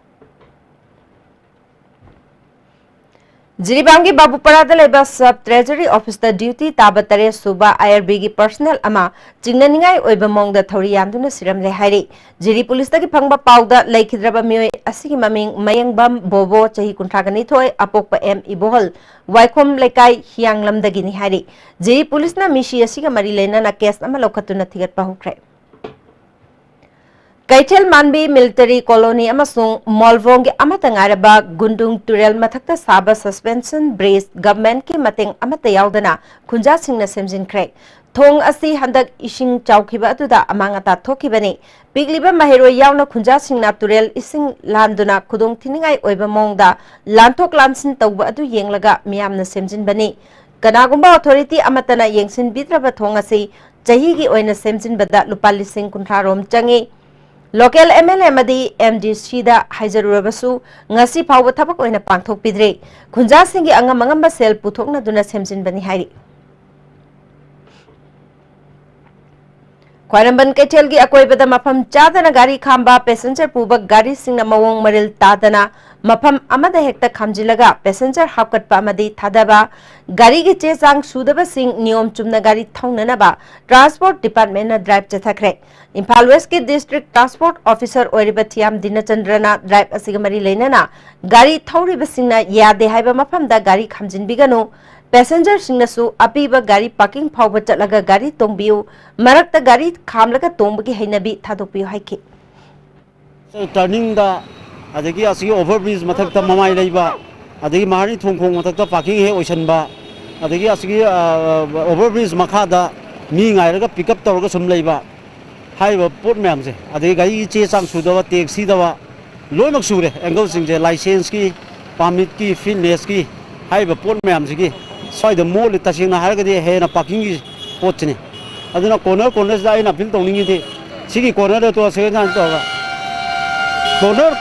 Jiribam ki Babuparada leba sub treasury officer duty tabatare suba IRB ki personnel ama chingnaningai oiba mongda thori yanduna siram le hairi Jiri police ta ki phangba pauda laikhidraba mioi asigi maming mayangbam bobo chahi kunthagani thoi apokpa M Ibohol waikhom lekai hianglam dagini hairi Jiri police na mishi asiga mari lena na case ama lokhatuna thigatpa hukre Kaichel Manbi Military Colony amasung Molvong ki amata ngaraba Gundung Turel mathakta saba suspension bridge government ki mateng amata yaudana khunja singna semjin kre thong asi handak ising chawkhiba atuda amangata thokibani pigliba mahero yauna khunja singna Turel ising landuna khudong thiningai oiba mongda lanthok lansin tawba adu yenglaga miyamna semjin bani kanagumba authority amatana yengsin bidraba thong asi chahi gi oina semjin bada lupa lising kunthra rom changi Local MLA Madi MDC da Hajarurabasu ngasi phawa thabak oina pangthok pidre khunja singi angamangamba sel puthokna duna semjin bani hairi Khwaramban Kaichel gi akoibada mafam chadana gari khamba passenger puba gari singna mawong maril tadana mafam amada hekta khamjilaga passenger hapkatpa amadi thadaba gari gi che chang sudaba sing niyom chumna gari thaunanaba transport department na drive chathakre Imphal West ki district transport officer oiriba thiam dinachandrana drive asiga mari leinana gari thauriba singna yade haiba mafam da gari khamjinbiganu Passenger singnasu apiba gari parking phawba chatlaga gari tongbiu marakta gari khamlaga tongbagi hainabi thadokpiu haiki turning da adagi asigi overbridge mathakta mamai leiba adagi mahari thongkhong mathakta parking he oisanba adagi asigi overbridge makhada mi ngairaga pick up tawraga sum leiba haiba pot mayam se adagi gari che chang sudawa taxi dawa loimak sure angle singje license ki permit ki fitness ki haiba pot mayam sigi Soida mall tasingna hargadi hena parking gi potchini aduna corner da ina fil tongningi thi sigi corner to segan to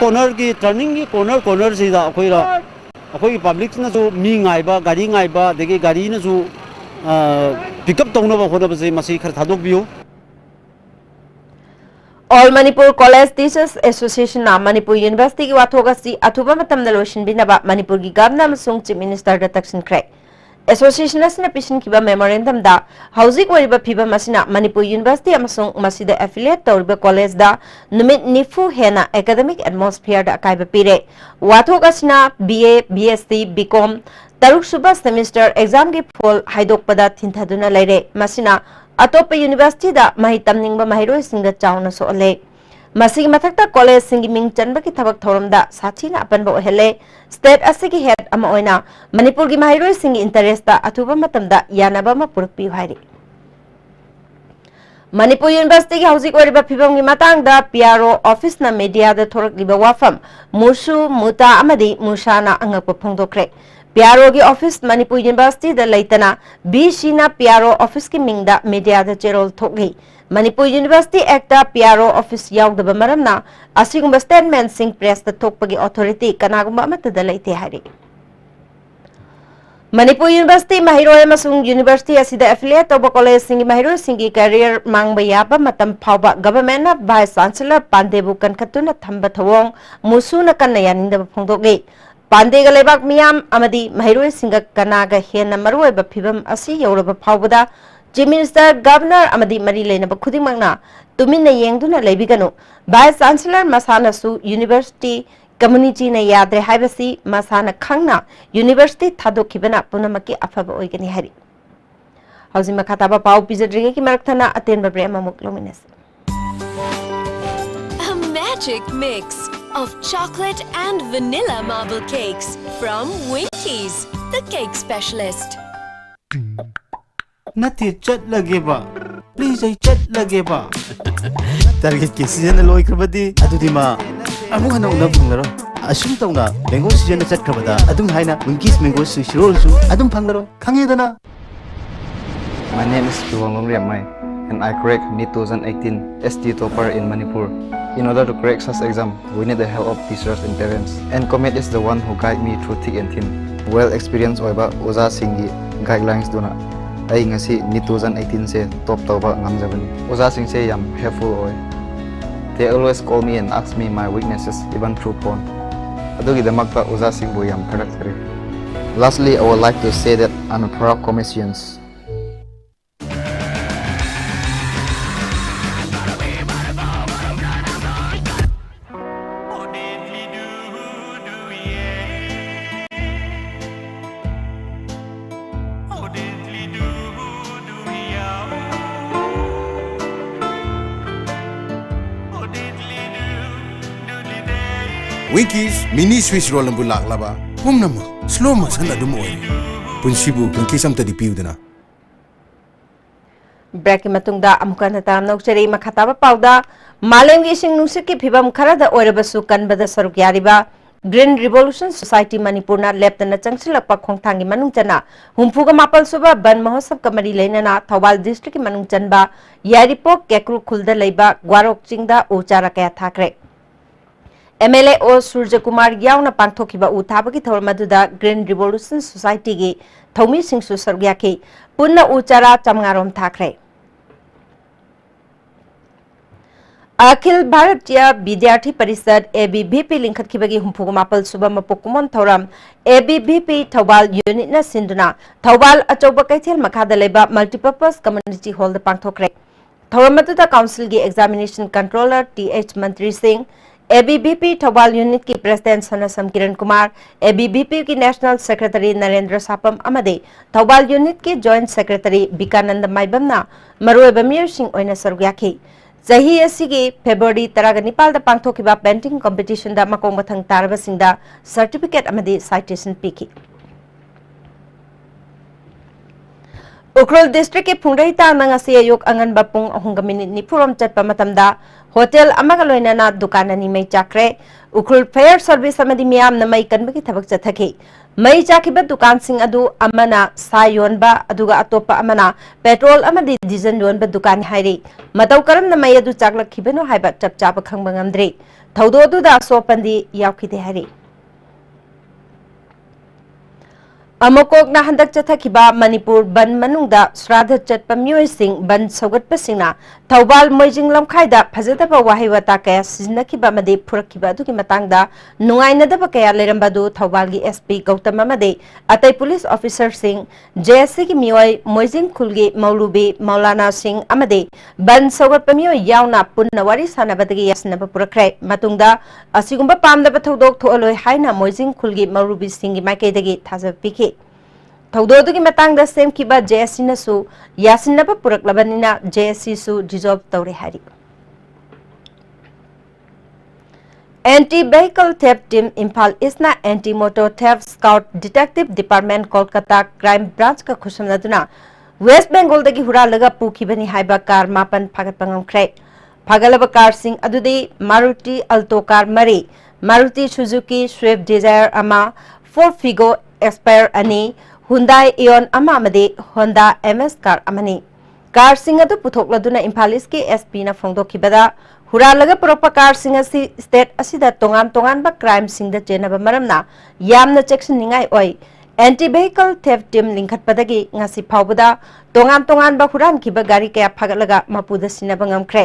corner gi turning gi corner si da akoi public na so mi ngai ba gari degi gari na so pick up tongna ba khoda ba se masi khar thadok biu All Manipur College Teachers Association na Manipur University ki wathoga si athuba matam na lotion binaba Manipur gi governor amsung chief minister da taksin crack Association asina pisin kiba memorandum da housing wariba phiba masina Manipur University amasung masida affiliate tawriba college da numit nifu hena academic atmosphere da akaiba pire wathok asina BA BSc BCom taruk suba semester exam gi phol haidokpada thintaduna leire masina atop university da mahi tamningba mahiroi singda chauna so ale masigi mathakta college singi ming chanba ki thabak thoramda sachina apanba ohele state asigi head ama oina Manipur gi mahiroi singi interest da athuba matamda yanaba ma purukpi hairi Manipur University ki housing wariba phibam gi matang da PRO office na media da thorak liba wafam musu muta amadi musana angakpa phongdokre PRO ki office Manipur University da leitana BC na PRO office ki mingda media da cherol thokgi Manipur University Act da PRO office yaugdaba maramna asigumba statement sing press da thokpagi authority kanagumba amata da leite hari Manipur University mahiroi amasung university asida affiliate toba college singi mahiroi singi career mangba yaba matam phawba government na vice chancellor Pandebu kankhatuna thamba thawong musuna kanna yaninda phongdokge Pandega lebak miyam amadi mahiroi singa kanaga hena maroi ba phibam asi yoraba phawbada Chief Minister Governor amadi mari leinaba khudimangna tuminna yengduna leibiganu Vice Chancellor masana su university community na yadre haibasi masana khangna university thadokibana punamaki afaba oigani hari Hausi makhataba pau pizadrige ki marakthana atenba brema muklominas A magic mix of chocolate and vanilla marble cakes from Winkies, the cake specialist. Nati chat lagi ba? Please ay chat lagi ba? Target ki season na loy krabadi adu di ma amu hana unang panglaro asum taw na mango season na chat krabada adum haina Winkies mango sushi roll su adum panglaro khange dana My name is Tuwang Riamai. and I cracked NEET 2018 ST topper in Manipur. In order to crack such exam, we need the help of teachers and parents. And Comet is the one who guide me through thick and thin. Well experienced oiba oza singgi guidelines duna ai ngasi NEET 2018 se top tawba ngamjabani. Oza sing se yam helpful oi. They always call me and ask me my weaknesses even through phone. Adugi damakta oza singbu yam karakter. Lastly, I would like to say that I'm a proud Cometians. Winkies mini Swiss roll lambu lak laba pumnama slow motion adum oire punsibu winkies am tadi piudana break की मतुंगदा अमुका नताम नौचरी मखाताबा पाउदा मालेंगी सिंग नुसिक की फिबम खरादा ओरबसु कनबदा सरुक यारिबा green revolution society मणिपुरना लेप्तना चंगसिलकपा खोंगथांगी मनुंगचना हुंफुगा मापल सुबा बन महोत्सव कमरी लेनना Thoubal district की मनुंगचनबा यारिपोक केक्रू खुलदा लेबा ग्वारोक चिंगदा उचारा कया थाकरे MLA O Surja Kumar yauna pangthokiba uthabagi thormaduda Green Revolution Society gi thomi singsu sargyaki punna uchara chamngarom thakre Akhil Bharatiya Vidyarthi Parishad ABVP linkhat khibagi humpuga mapal suba mapokumon thoram ABVP Thobal unit na sinduna Thobal achoba kaithel makhada leba multipurpose community hall da pangthokre thoramaduda council gi examination controller TH Mantri Singh ABVP Thobal Unit की president Sanasam Kiran Kumar ABVP की national secretary Narendra Sapam अमदे Thoubal unit की joint secretary बिकानंद माइबमना मरोइबा मियरसिंग ओइना सरुयाखी चही असिगी फेब्रुवारी 19 दा पांगथोकिबा painting competition दा मकोंग मथंग तारबसिंगदा certificate अमदे citation पीखी Ukhrul district के फुंगरही तांग ngasi ayok anganba pung 9:04 chatpa matamda hotel amaga loinana dukan ani mai chakre ukhul fire service amadi miyam na mai kanbagi thabak chathaki mai chakiba dukan sing adu amana sa yonba aduga atopa amana petrol amadi diesel yonba dukan hairi matau karam na mai adu chaklak khibeno haiba chapchapa khangba ngamdre thaudo adu da sopandi yaukide hari अमोकोक ना हंदक चथकिबा मणिपुर बन मनुंगदा श्राद्ध चटपा मियोय सिंग बन सौगटपा सिंगना थौबाल मोइजिंग लमखाइदा फजदबा वाहै वता कया सिजनकिबा मदे फुरकिबा दुकी मतंगदा नुंगाइनदबा कया लेरंबादु थौबाल गी SP Gautam मदे अतै पुलिस ऑफिसर सिंग जेएससी की मियोय मोइजिंग खुलगी मौलुबी मौलाना सिंग अमदे बन सौगटपा मियोय यावना पुन्ना वारी सानबदगी यासनबा पुरखरे मतुंगदा असिगुंबा पामदबा थौदोक थोअलोय हाइना मोइजिंग खुलगी मौलुबी सिंग माइकेदगी थाजब पिखि थौदोदगी मतंगदा सेमकिबा जेएससी नसु यासिनबा पुरकलबनिना जेएससी सु डिजॉल्व तौरे हारि anti vehicle theft team Imphal east anti motor theft scout detective department Kolkata crime branch का खुशमनदुना वेस्ट बेंगल दगी हुरालगा पुखिबनी हाइबा कार मापन फागतपा ngamkhre फागलबा कार सिंग अदुदी मारुति अल्टो कार मरी मारुति सुजुकी स्विफ्ट डिजायर अमा फोर फिगो एक्सपायर अनि Hyundai Ion ama amade Honda MS car amani car sing adu puthokladuna Imphal East ki SP na phongdokhibada huralaga puropa car sing asi state asida tongan ba crime sing da chenaba maramna yamna section ningai oi anti vehicle theft team linkhatpadagi ngasi phawbada tongan ba huran kiba gari kaya phagalaga mapuda sinaba ngamkhre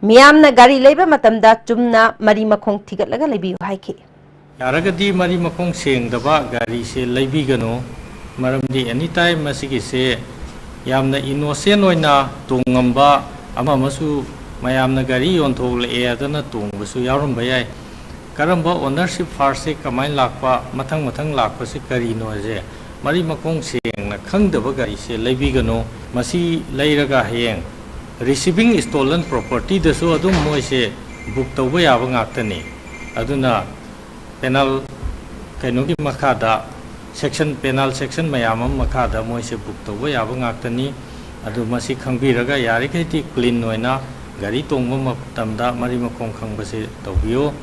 miyamna gari leiba matamda chumna mari makhong thigatlaga lebi haiki yaragadi mari makhong sengdaba gari se leibigano मरमदी any time मसिगी से यामना innocent ओइना तोंगंबा अमा मसु मयामना गाड़ी योंथोले एदना तोंबसु यारम बयाय Karamba ownership फार से कमाइन लाखपा मथंग लाखपा से करिनो जे मरी मकोंग सेंगना खंगदबा गाड़ी से लेबिगनो मसी लेरगा हयेंग रिसीविंग स्टोलन प्रॉपर्टी दसु अदुम मोय से बुक तौबा याबा ngaktani aduna penal kainogi makhada section penal section mayam makhada moi se book to wa yaba ngaktani adu masi khangbiraga yari khaiti clean noina gari tongba matamda mari makong khangbase tawbiyo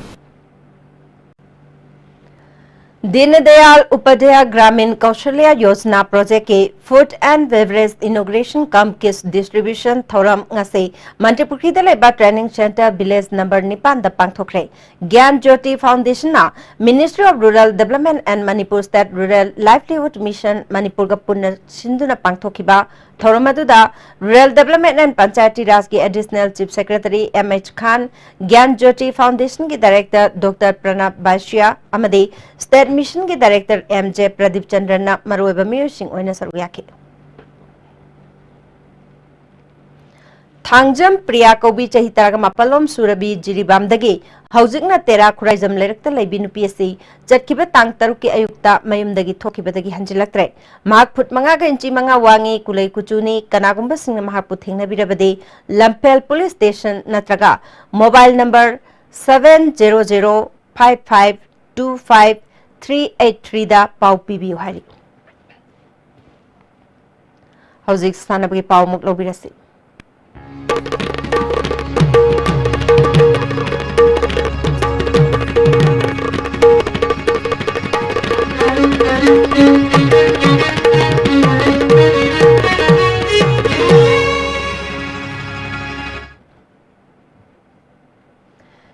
Deendayal Upadhyay ग्रामीण कौशल्या योजना project के food and beverage inauguration कम किस distribution थौरम ngase Manipuri da leba training center village number 9 da pangthokre Gyan Jyoti Foundation na Ministry of Rural Development and Manipur State Rural Livelihood Mission Manipur ga punna sinduna pangthokiba थौरम अदुदा rural development and panchayati raj की additional chief secretary MH Khan Gyan Jyoti foundation की director doctor Pranab Bashiya अमदी state mission की director MJ Pradeep Chandran मरुएबा मियोसिंग ओइना सरुक याखि थांगजम प्रिया कौबी चही तरग मापलोम सुरबी जिरीबामदगी हौजिकना तेरा खुराइजम लेरक्ता लेबी नुपी असि चटखिबा तांग तरुक की अयुक्ता मयुमदगी थोखिबदगी हंजिलक्त्रे माक फुट मंगा गा इंची मंगा वांगी कुलै कुचुनी कनागुंबा सिंगना महापु थेंगनाबिरबदे लंपेल पुलिस स्टेशन नत्रगा मोबाइल नंबर 7005525383 दा पाउ पीबी हारि हौजिक स्थानबगी पाउ मुक लोबिरसि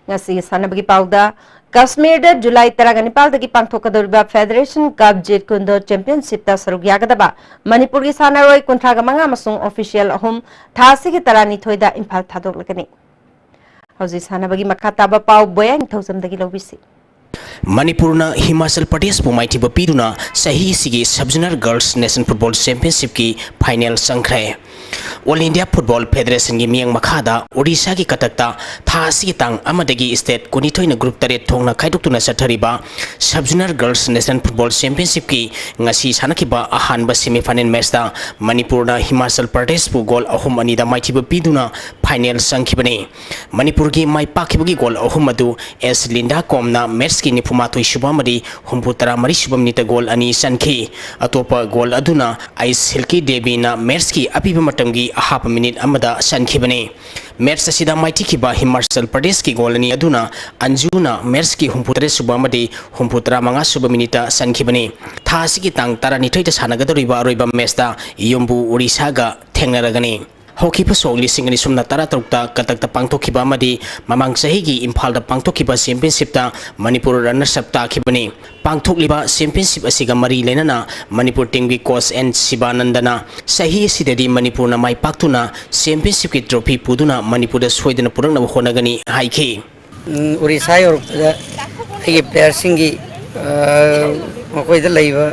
ngasi sanabagi pauda Kashmir da July 19 dagi pangthokadoriba Federation Cup Jet Kundo Championship ta saruk yagadaba Manipur gi sanaroi kunthraga manga amasung official ahum thasi gi tarani thoida imphal thadoklagani hauji sanabagi makhataba pau boyang thousam dagi lobisi मणिपुरना Himachal Pradesh को माइथी पीदुना सही सिगी sub junior girls national football championship की final संख्रे all India football federation की मियंग मखादा ओडिशा की कटकता थासी की तांग अमदगी state कुनिथोइना group तरे थोंगना खाइदुक्तुना सथरिबा sub junior girls national football championship की ngasi sanakhiba ahanba semi-final match da Manipurna Himachal Pradesh bu goal ahum ani da maithiba piduna final sangkhibani Manipur gi mai pakhibagi goal ahum adu S Linda Komna match ki nifumathoi subamadi humputara mari subam nita goal ani sankhi atopa goal aduna ai Silky Devi na match ki apiba matamgi half minute amada sankhibani match asida maithikhiba Himachal Pradesh ki goal ani aduna Anjuna match ki humputare subamadi humputara manga subam minute sankhibani थासी की तांग तारा निथोइता सानागदोरिबा अरोइबा मेस्ता योम्बु ओडिशागा थेंगनारगनी हौखिबा सोग लिसिंगनि सुमना तारा तरुक्ता कटकता पांगथोखिबा अमदि ममांग सहीगी इम्फालदा पांगथोखिबा चैंपियनशिपता मणिपुर रनर्स अप ताखिबनी पांगथोखलिबा चैंपियनशिप असिगा मरी लेनाना मणिपुर टीम की कोच एन शिवानंदना सही सिददि मणिपुरना माइ पाक्तुना चैंपियनशिप की ट्रॉफी पुदुना मणिपुरदा सोइदना पुरंगना होनागनी हाइखि ओडिशा योरक्तदा आइगे प्लेयर सिंगी मकोइदा लैबा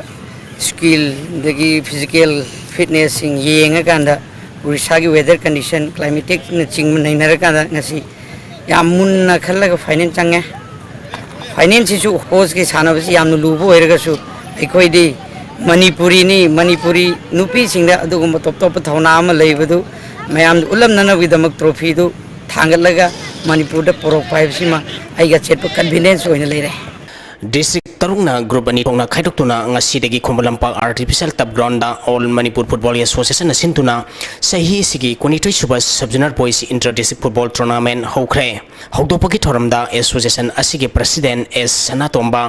स्किल दगी फिजिकल फिटनेस सिंग येंगाकांदा उड़ीसा की वेदर कंडीशन क्लाइमेटिक चिंग नैनरकांदा ngasi याम मुन्ना खल्लगा फाइनेंस चंगे फाइनेंस सिसु कोच के सानबसि याम लुबो ओइरगसु अखोइदि मणिपुरी नुपी सिंगदा अदुगुम टॉप टॉप थौना अमा लैबदु मयाम उलमननबगिदमक ट्रॉफी दु थांगलगा मणिपुरदा पोरोक पाइबसिमा आइगा चेटप कन्फिडेंस ओइना लैरे डिस्ट्रिक्ट तरुंगना ग्रुप अनि थोंगना खाइदोक्तुना ngasi खोमलम्पा आर्टिफिशियल टप ग्राउंड दा ऑल मणिपुर फुटबॉल एसोसिएशन सिंतुना सही सिगी कोनिटोइ सुबा sub junior boys inter district football tournament होख्रे हौदोपगी थोरमदा एसोसिएशन असिगे president S Sanatomba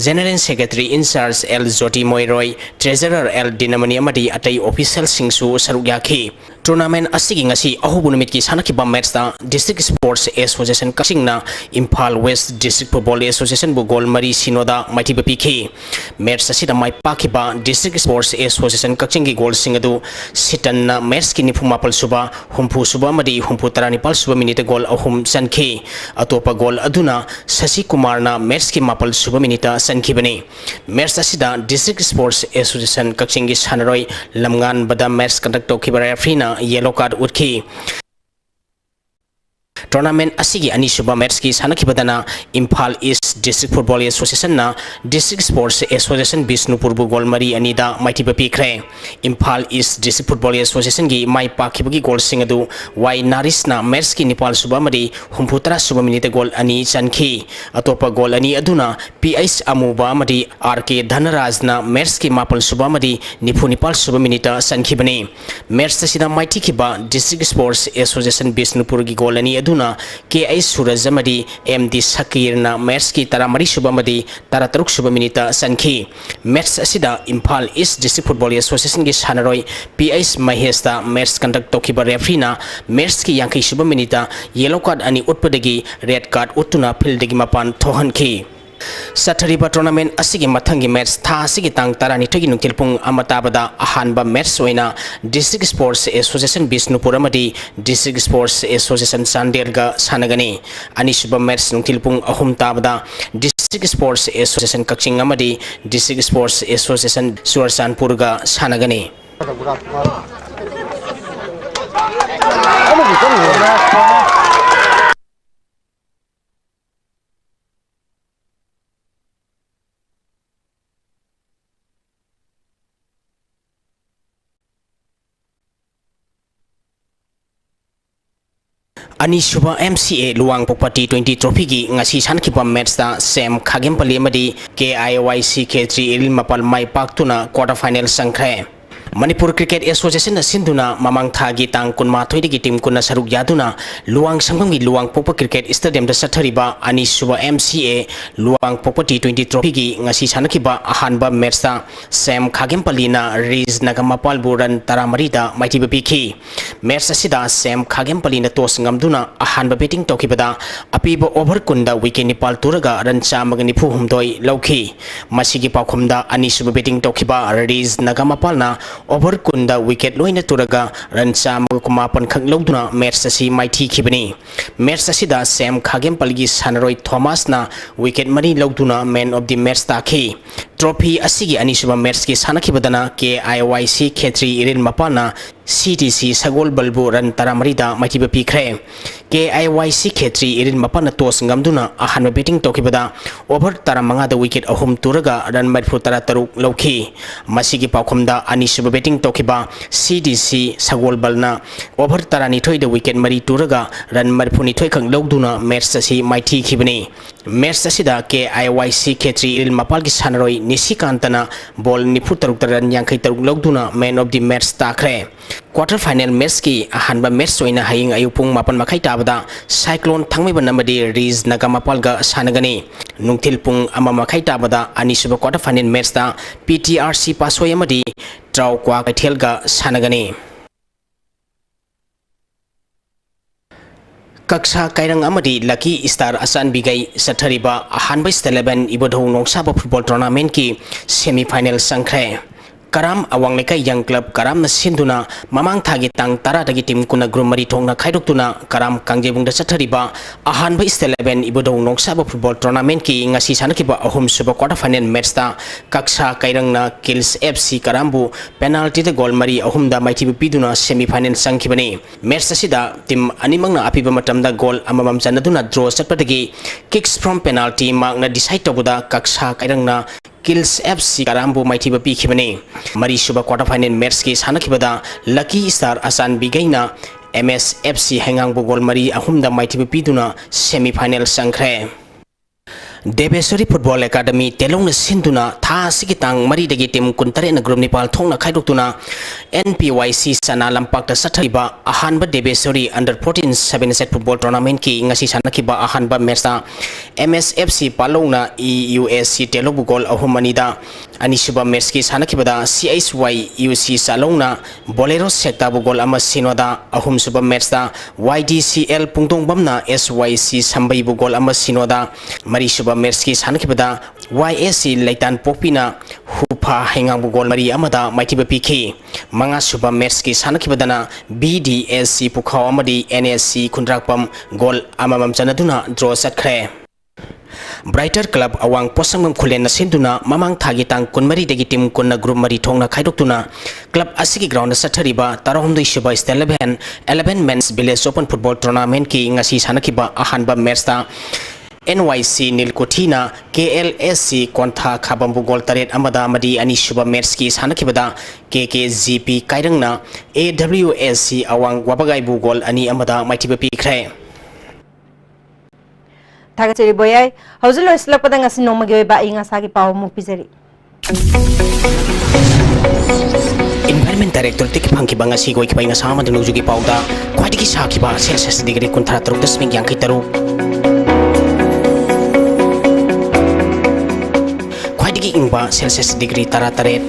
general secretary in charge L ज्योति मोइरोय ट्रेजरर एल दिनमनी अमदी अतै ऑफिशियल सिंगसु सरुक याखि टूर्नामेंट असिगी ngasi अहुबु नुमित की सानखिबा मैच दा डिस्ट्रिक्ट स्पोर्ट्स एसोसिएशन कसिंगना Imphal west district football association बु गोल मरी सिनोदा माइथिबा पिखि मैच असिदा माइ पाखिबा डिस्ट्रिक्ट स्पोर्ट्स एसोसिएशन कचिंगी गोल सिंगदु सिटन मैच की निफुमापल सुबा हुम्फु सुबा मदी हुम्फु तरानिपाल सुबा मिनिट गोल अहुम सनखि अतोपा गोल अदुना शशि कुमार ना मैच की मापल सुबा मिनिट सनखिबनी मैच असिदा डिस्ट्रिक्ट स्पोर्ट्स एसोसिएशन कचिंगी सानरोय लमगान बदा मैच कंडक्ट तौखिबा रेफरीना येलो कार्ड उठखि टूर्नामेंट असिगी अनिसुबा मैच की सानखिबदना Imphal east district football association ना डिस्ट्रिक्ट स्पोर्ट्स एसोसिएशन बिष्णुपुर बु गोल मरी अनिदा माइथिबा पिख्रे Imphal east district football association की माइ पाखिबगी गोल सिंगदु वाई नारिस ना मैच की निपाल सुबा मरी हुम्फुतरा सुबा मिनिट गोल अनि चनखि अतोपा गोल अनि अदुना पीएस अमुबा मरी आरके धनराज ना मैच की मापल सुबा मरी निफु निपाल सुबा मिनिट सनखिबनी मैच तसिदा माइथिखिबा डिस्ट्रिक्ट स्पोर्ट्स एसोसिएशन बिष्णुपुर की गोल अनि aduna KI Surajamadi MD Sakirna match ki taramari subamadi tarataruk suba minita sanki match asida Imphal East District Football Association ki sanaroi PIS Mahesta match conduct tokiba referee na match ki yankai suba minita yellow card ani utpadagi red card utuna field dagi mapan thohan ki Sathariba tournament asigi mathangi match tha asigi tang tarani thogi nungtilpung amatabada ahanba match oina District Sports Association Bisnupur amadi District Sports Association Sandelga sanagani anisuba match nungtilpung ahum tabada District Sports Association Kakching amadi District Sports Association Suarsanpurga sanagani Anisuba MCA Luang Pokpati 20 Trophy gi ngasi sankipa match da Sam Khagempali amadi KIYC K3 Ilin Mapal Mai Paktuna quarter final sangkhre Manipur Cricket Association Sinduna Mamang Thagi Tang Kunma Thoidigi team kunna saruk yaduna Luang Sanghamgi Luang Pokpa Cricket Stadium da sathariba Anisuba MCA Luang Pokpa T20 Trophy gi ngasi sanakiba ahanba match da Sam Khagempali na Riz Nagamapal Buran Taramari da Maitiba Piki match asida Sam Khagempali na tos ngamduna ahanba batting tokibada apiba over kunda wicket nipal turaga ran chamaga nifu humdoi lauki masigi pakhumda Anisuba batting tokiba Riz Nagamapal na over kunda wicket loina turaga ran chamaga kumapan khak loduna match asi maiti khibani match asida Sam Khagempalgi sanaroi Thomas na wicket mari loduna man of the match takhi trophy asigi Anisuba match ki sanakhibadana KIYC K3 Irin Mapana CTC Sagol Balbu ran Taramarida Maitiba Pikre KIYC K3 Irin Mapana tos ngamduna ahanba batting tokibada over taramanga da wicket ahum turaga ran madfu taruk lauki masigi pakhumda Anisuba batting tokiba CDC Sagol Balna over tarani thoi da wicket mari turaga ran madfu ni thoi khang loduna match asi maiti khibani match asida KIYC K3 Irin Mapal gi sanaroi Nisikantana ball nifu taruk taran yankai taruk loduna man of the match takre quarter final match ki ahanba match oina haying ayupung mapan makai tabada cyclone thangmeba namadi Riz Nagamapal ga sanagani nungtil pung ama makai tabada Anisuba quarter final match da PTRC pasoi amadi traw kwa kaithel ga sanagani Kaksa Kairang Amadi Lucky Star Asan Bigai Sathariba Ahanba Steleven Ibodho Nongsaba Football Tournament ki semi final sangkhre Karam Awang Lekai Young Club Karam na sinduna mamang thagi tang tara dagi tim kuna group mari thong na khaidokuna Karam Kangjebung da sathariba ahanba Steleven Ibodho Nongsaba Football Tournament ki ngasi sanakiba ahum suba quarter final match ta Kaksa Kairang na Kills FC Karambu penalty da goal mari ahum da maiti biduna semi final sangkhibani match asida tim animang na apiba matam da goal amamam chanaduna draw satpadagi kicks from penalty mak na decide tobuda Kaksa Kairang na Kills FC Karambu Maitiba Pikibani Mari Suba quarter final match ki sanakibada Lucky Star Asan Bigaina MS FC Hengang Bogol Mari Ahumda Maitiba Piduna semi final sangkhre Devesori Football Academy telong na sinduna tha sigitang mari dagi tim kuntare na group Nepal thong na khaidokuna NPYC sana lampak da sathariba ahanba Devesori under 14 7 set football tournament ki ngasi sanakiba ahanba match ta MSFC palongna EUSC telobu gol ahumanida Anisuba match ki sanakibada CSY UC salongna Bolero sekta bu gol ama sinoda ahum suba match ta YDCL pungtong bamna SYC sambai bu gol ama sinoda mari suba match ki sanakibada YSC Laitan Popina Hupa Hengang bu gol mari amada maitiba PK manga suba match ki sanakibadana BDSC Pukhao amadi NSC Kundrakpam gol amamam chanaduna draw satkre Brighter Club awang posangmam khulen na sinduna mamang thagi tang kunmari degi tim kunna group mari thongna khaidoktuna club asigi ground na sathariba tarahumdui suba stel 11 men's village open football tournament ki ngasi sanakiba ahanba match ta NYC Nilkotina KLSC Kontha Khabambu gol taret amada madi Anisuba match ki sanakibada KKGP Kairangna AWSC awang wabagai bu gol ani amada maitiba pikre Thagacheri boyai hauzulo islak padang asin nomagi ba inga sagi paw mu pizeri Environment Director Tik Pangki Banga Si Goi Kibai Ngasama Dunu Jugi Pauda Kwadi Ki Sakiba Celsius Degree Kuntra Truk Dasming Yang Kitaru Kwadi Ki Ingba Celsius Degree Tarataret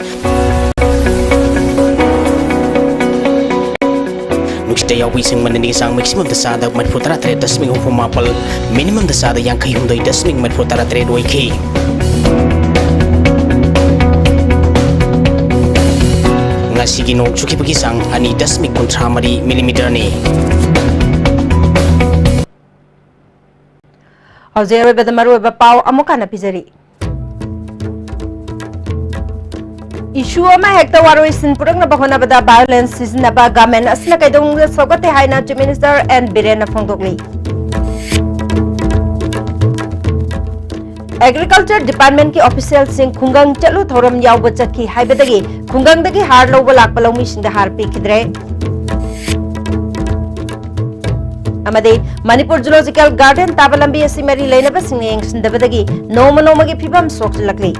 Nuksita Yawi Sing Manani Sang Maximum Dasada Madfutara Tret Dasming Hufumapal Minimum Dasada Yang Kai Humdoi Dasming Madfutara Tret Waiki Ngasigi nok chuki bagi sang ani 10.3 milimeter ni. Hauzer beda maru ba pau amukana pizari. Issue ama hekta waro isin purang na bahona bada violence season na ba gamen asna kaidong sogate haina Chief Minister and Birena Fongdokli. Agriculture Department की official सिंह खुंगंग चलु theorem याव चटकी हाइबदगी खुंगंग दगी हार lobe लाकप लौमी Singh हार पीखिद्रे अमदे Manipur zoological garden ताबलंबी असि मरी लेनब सिंह यंगसिंदबदगी नोम नोमगी फिबम सोक्सलकली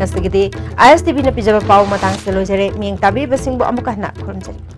नसगिदी ISTV न पिजब पाव मतांग से लोजरे मियंग ताबी बसिंग बो अमुका हना खुरमजरी